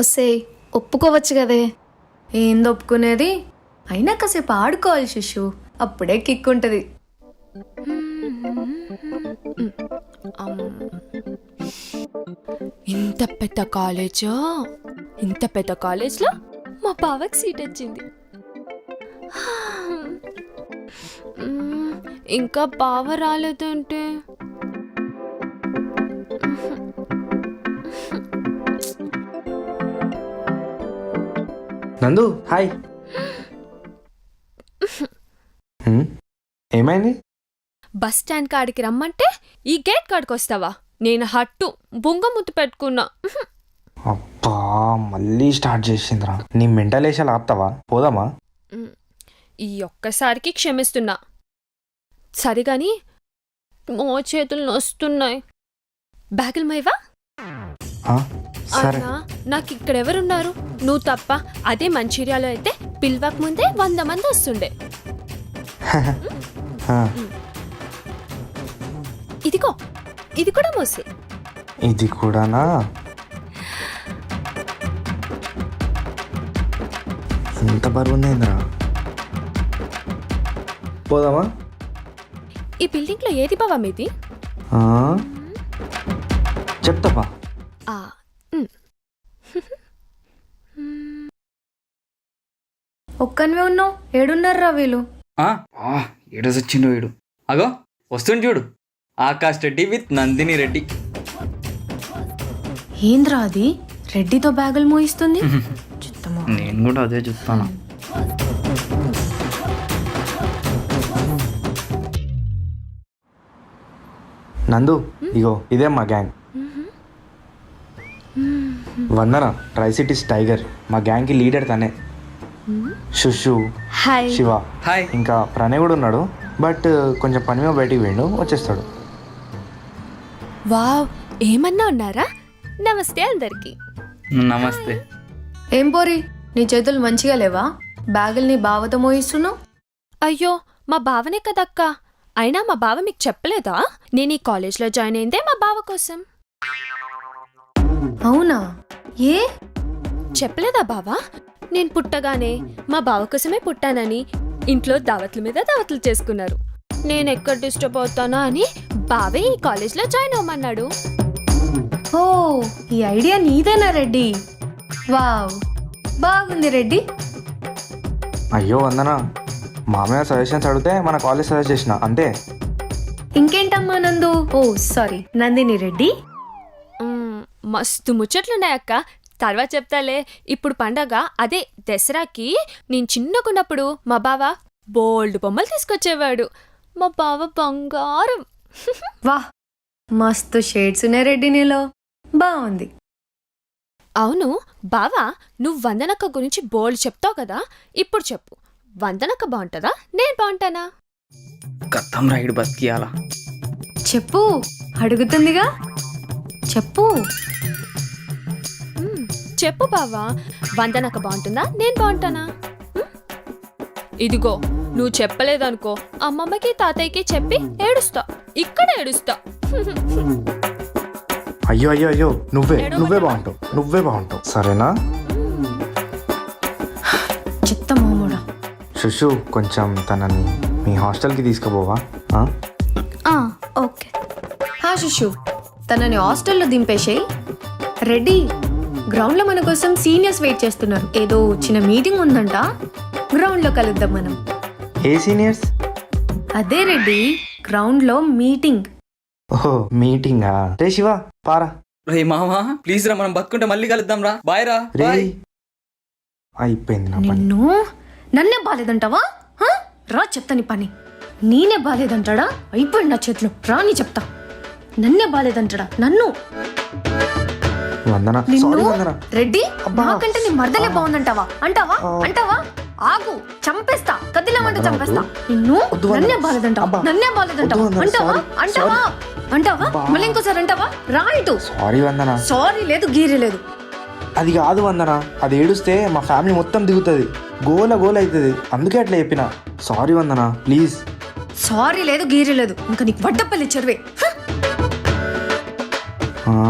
ఒసేయ్ ఒప్పుకోవచ్చు కదే. ఏంది ఒప్పుకునేది? అయినా కాసేపు ఆడుకోవాలి శిశు, అప్పుడే కిక్ ఉంటుంది. ఇంత పెద్ద కాలేజ్లో మా బావకి సీట్ వచ్చింది. ఇంకా బావ రాలేదంటే నందు హాయ్. ఏమైంది? బస్ స్టాండ్ కాడికి రమ్మంటే ఈ గేట్ కాడికి వస్తావా? నేను హట్టు బొంగ ముద్దు పెట్టుకున్నా. అబ్బా మళ్ళీ స్టార్ట్ చేసిందిరా. నీ మెంటల్ వేసాలు ఆపుతావా? పోదామా? ఈ ఒక్కసారికి క్షమిస్తున్నా. సరిగాని మో చేతులు నొస్తున్నాయి. బ్యాగులు మైవా? సరే. అన్నా నాకు ఇక్కడెవరున్నారు? నువ్వు తప్ప. అదే మంచిర్యాలో అయితే పిల్వక ముందే 100 మంది వస్తుండే. ఇదిగో ఇది కూడా మోసే. ఇది కూడానా? ఎంత బరువు ఉందేంద్రా. పోదామా? ఈ బిల్డింగ్ లో ఏది బావా మీది? చెప్తావా? ఒక్కనివే ఉన్నావు, ఏడున్నారా వీళ్ళు? ఏడొచ్చిండు వీడు. అగో వస్తుంది చూడు, ఆకాష్ రెడ్డి విత్ నందిని రెడ్డి. ఏంద్రా అది రెడ్డితో బ్యాగులు మోయిస్తుంది? నేను కూడా అదే చూస్తాను. నందు ఇగో ఇదే మా గ్యాంగ్. వందన ట్రై సిటీస్ టైగర్. మా గ్యాంగ్కి లీడర్ తనే. శుషు, శివ, హాయ్. ఇంకా ప్రణయ్ కూడా ఉన్నాడు. బట్ కొంచెం పని మీద బయటికి పోయిండు, వచ్చేస్తాడు. వావ్, ఏమన్నా ఉన్నారా? నమస్తే అందరికి. నమస్తే. ఏం పోరి, నీ చేతులు మంచిగా లేవా? బ్యాగులు నీ బావతో మోయిస్తున్నావు. అయ్యో మా బావనే కదక్క. అయినా మా బావ మీకు చెప్పలేదా? నేను ఈ కాలేజ్లో జాయిన్ అయిందే మా బావ కోసం. అవునా? ఏ చెప్పలేదా బావా? నేను పుట్టగానే మా బావ కోసమే పుట్టానని ఇంట్లో దావత్ల మీద దావత్లు చేసుకున్నారు. నేను ఎక్కడ డిస్టర్బ్ అవుతానా అని బావే ఈ కాలేజ్లో జాయిన్ అవ్వమన్నాడు. ఓ, ఈ ఐడియా నీదేనా రెడ్డి? వావ్, బాగుంది రెడ్డి. అయ్యో వందన, మామయ్య సజెషన్స్ అడిగితే మన కాలేజ్ సజెస్ట్ చేసిన అంతే. ఇంకేంటమ్మా నందు? ఓ సారీ, నందిని రెడ్డి. మస్తు ముచ్చట్లున్నాయక్క, తర్వాత చెప్తాలే. ఇప్పుడు పండగ అదే దసరాకి నేను చిన్నకున్నప్పుడు మా బావ బోల్డ్ బొమ్మలు తీసుకొచ్చేవాడు. మా బావ బంగారం. వాహ్, మస్తు షేడ్స్ ఉన్నాయి రెడ్డి నీలో. బాగుంది. అవును బావా, నువ్వు వందనక్క గురించి బోల్డ్ చెప్తావు కదా, ఇప్పుడు చెప్పు, వందనక్క బాగుంటుందా నేను బాగుంటానా? కథం రైడ్ బతికియాలా? చెప్పు, అడుగుతుందిగా చెప్పు. చెప్పు బావా, వందనక్క బాగుంటుందా నేను బాగుంటానా? ఇదిగో నువ్వు చెప్పలేదనుకో అమ్మమ్మకి తాతయ్యకి చెప్పి ఏడుస్తా, ఇక్కడ ఏడుస్తా. అయ్యో అయ్యో అయ్యో, నువ్వే బాగుంటావు సరేనా? చెత్త మామూడా. శుషు, కొంచెం తనని మీ హాస్టల్కి తీసుకుపోవా? ఓకే. శిశు, తనని హాస్టల్లో దింపేసేయి. రెడ్డి, గ్రౌండ్లో మన కోసం సీనియర్స్ వెయిట్ చేస్తున్నారు. ఏదో చిన్న మీటింగ్ ఉందంట, గ్రౌండ్లో కలుద్దాం మనం. ఏ సీనియర్స్? అదే రెడ్డి, గ్రౌండ్లో మీటింగ్. ఓహో మీటింగా? రే శివ పారా. రే మామా ప్లీజ్ రా, మనం బతుకుంటే మళ్ళీ కలుద్దాం రా. బాయ్ రా. రే అయిపోయింది నా పని. నన్నే బాలేదంటావా? రా చెప్తా నీ పని. నేనే బాలేదంటాడా? అయిపోయింది నా చేతిలో. రా నీ చెప్తా. నన్నే బాలేదంటాడా? నన్ను వందన, నిన్ను వందన. రెడ్డి, నాకంటే నీ మర్దలే బాగుందంటావా? అంటావా? ఆగు, చంపేస్తా. కదిలేమంటే చంపేస్తా నిన్ను. నన్నే బాలేదంటావా? అంటావా? మళ్ళీ ఇంకోసారి అంటావా? రా ఇటు. సారీ వందన. సారీ లేదు, గీరీ లేదు. అది కాదు వందన, అది ఏడుస్తే మా ఫ్యామిలీ మొత్తం దిగుతుంది, గోల అవుతుంది. అందుకే అట్లా చెప్పిన. Sorry Vandana, please. సారీ లేదు, గీరీ లేదు. ఇంకా నీకు వడ్డపల్లి చెరువే.